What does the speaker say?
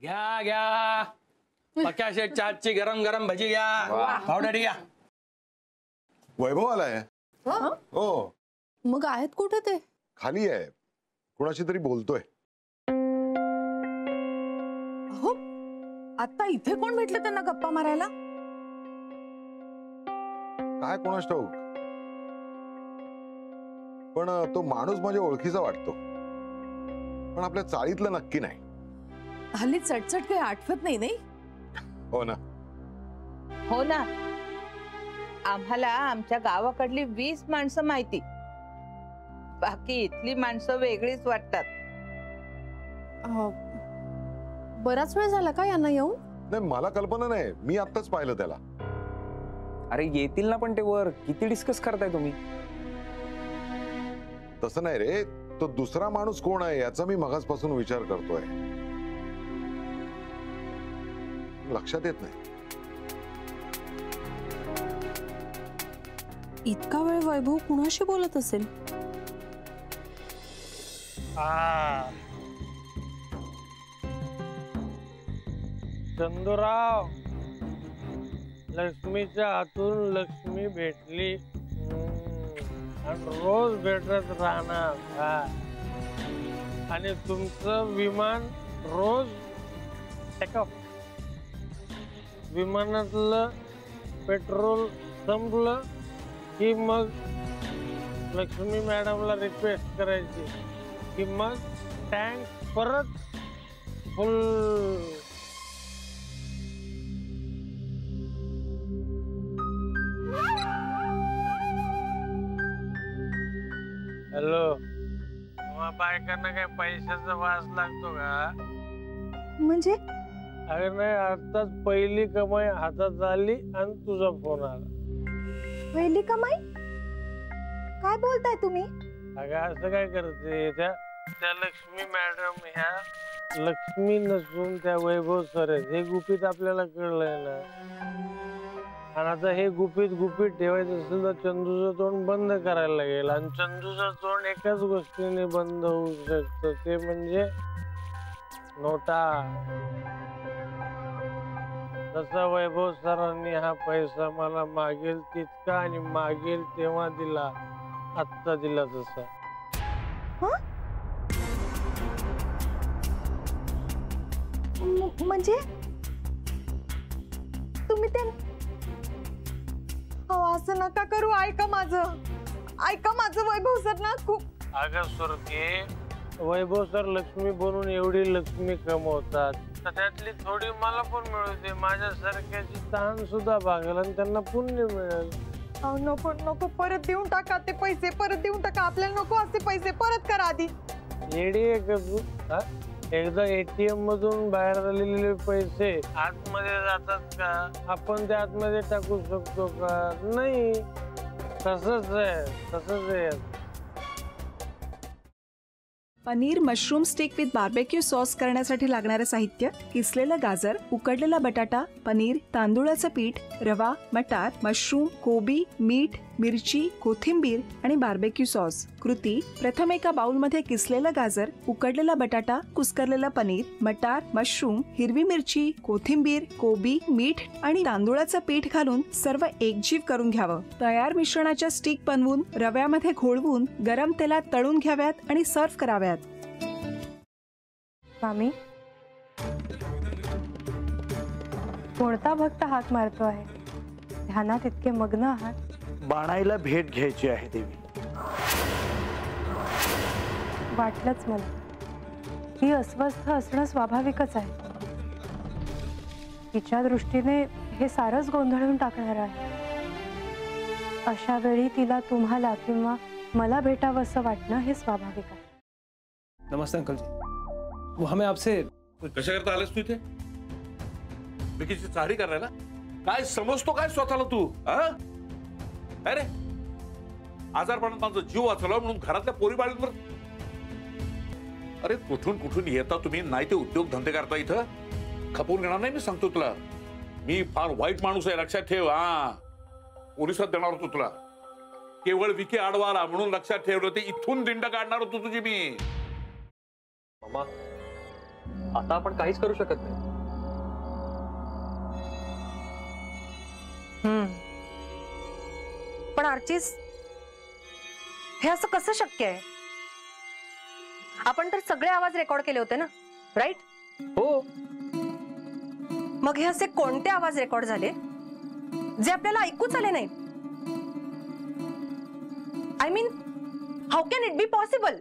घ्या घ्या पक्या शेठच्या हातची गरम गरम भजी घ्या पावडर घ्या. वैभव आलाय. हो मग आहेत कुठे ते? खाली आहे कोणाशी तरी बोलतोय. हो आता इथे कोण भेटले त्यांना गप्पा मारायला? काय कोणास ठाऊक पण तो माणूस माझ्या ओळखीचा वाटतो पण आपल्या चाळीतला नक्की नाही. हल्ली चटचट काही आठवत नाही नाही. हो ना हो ना आम्हाला आमच्या गावाकडली 20 माणसं माहिती बाकी इथली माणसं वेगळीच वाटतात. बराच वेळ झाला का यांना येऊन? नाही मला कल्पना नाही मी आत्ताच पाहिलं त्याला. अरे येतील ना पण ते वर किती डिस्कस करताय तुम्ही? तसं नाही रे तो दुसरा माणूस कोण आहे याचा मी मगाचपासून विचार करतोय लक्षात येत नाही. इतका वेळ वैभव कुणाशी बोलत असेल? चंदूराव लक्ष्मीच्या हातून लक्ष्मी भेटली आणि रोज भेटत राहणार आणि तुमचं विमान रोज टेकऑफ. विमानातलं पेट्रोल संपलं की मग लक्ष्मी मॅडमला रिक्वेस्ट करायची की मग टँक परत फुल. हॅलो मग बायकांना काय पैशाचा वास लागतो का? म्हणजे अरे नाही आताच पहिली कमाई हातात आली आणि तुझा फोन आला. पहिली कमाई? काय बोलताय तुम्ही? अगं असं काय करते त्या लक्ष्मी मॅडम ह्या लक्ष्मी नसून त्या वैभव सर आहेत हे गुपित आपल्याला कळलंय ना. आणि आता हे गुपित ठेवायचं असेल तर चंदूचं तोंड बंद करायला लागेल आणि चंदूचं तोंड एकाच गोष्टीने बंद होऊ शकतं ते म्हणजे नोटा. तसा वैभव सरांनी हा पैसा मला मागेल तितका आणि मागेल तेव्हा दिला आत्ता दिला तसा. म्हणजे तुम्ही ते असं नका करू. ऐका माझं वैभव सर ना खूप. अगं सुरके वैभव सर लक्ष्मी बनून एवढी लक्ष्मी कमवतात तर त्यातली थोडी मला पण मिळू दे. माझ्यासारख्याची तहान सुद्धा भागेल आणि त्यांना पुण्य मिळेल. नको नको परत देऊन टाका ते पैसे. परत देऊन टाका. आपल्याला नको असे पैसे. परत करा आधी. येडी आहे का तू? एकदा ATM मधून बाहेर आलेले पैसे आतमध्ये जातात का? आपण ते आतमध्ये टाकू शकतो का? नाही. तसंच आहे. Paneer mushroom stick with barbecue sauce करण्यासाठी लागणारे साहित्य: किसलेलं गाजर, उकडलेला बटाटा, पनीर, तांदूळाचं पीठ, रवा, मटार, मशरूम, कोबी, मीठ, मिरची, कोथिंबीर आणि बार्बेक्यू सॉस. कृती: प्रथम एका बाउलमध्ये किसलेलं गाजर, उकडलेला बटाटा, कुस्करलेलं पनीर, मटार, मशरूम, हिरवी मिरची, कोथिंबीर, कोबी, मीठ आणि तांदूळाचं पीठ घालून सर्व एकजीव करून घ्यावं. तयार मिश्रणाच्या स्टिक बनवून रव्यामध्ये घोळवून गरम तेलात तळून घ्याव्यात आणि सर्व्ह कराव्यात. स्वामी कोणता भक्त हात मारतो आहे? ध्यानात इतके मग्न आहात. बाणाईला भेट घ्यायची आहे देवी. वाटलंच मला. ही अस्वस्थ असणं स्वाभाविकच आहे. तिच्या दृष्टीने हे सारंच गोंधळून टाकणार आहे. अशा वेळी तिला तुम्हाला किंवा मला भेटावं असं वाटणं हे स्वाभाविक आहे. नमस्ते अंकल जी. वो हमें आपसे. कशा करता आलेस तू इथे? विकीची चाळी करायला? काय समजतो काय स्वतःला तू? अरे आजारपणात माझा जीव वाचला म्हणून घरातल्या पोरी बाळींवर. अरे कुठून येता तुम्ही? नाही ते उद्योग धंदे करता इथं. खपवून घेणार नाही मी सांगतो तुला. मी फार वाईट माणूस आहे लक्षात ठेव. पोलिसात देणार होतो तुला. केवळ विकी आडवा आला म्हणून लक्षात ठेवलं. ते इथून दिंड काढणार होतो तुझी मी. मामा आता आपण काहीच करू शकत नाही. पण आर्चिस, हे असं कसं शक्य आहे? आपण तर सगळे आवाज रेकॉर्ड केले होते ना, राईट? हो. मग हे असे कोणते आवाज रेकॉर्ड झाले जे आपल्याला ऐकूच आले नाही? I mean, how can it be possible?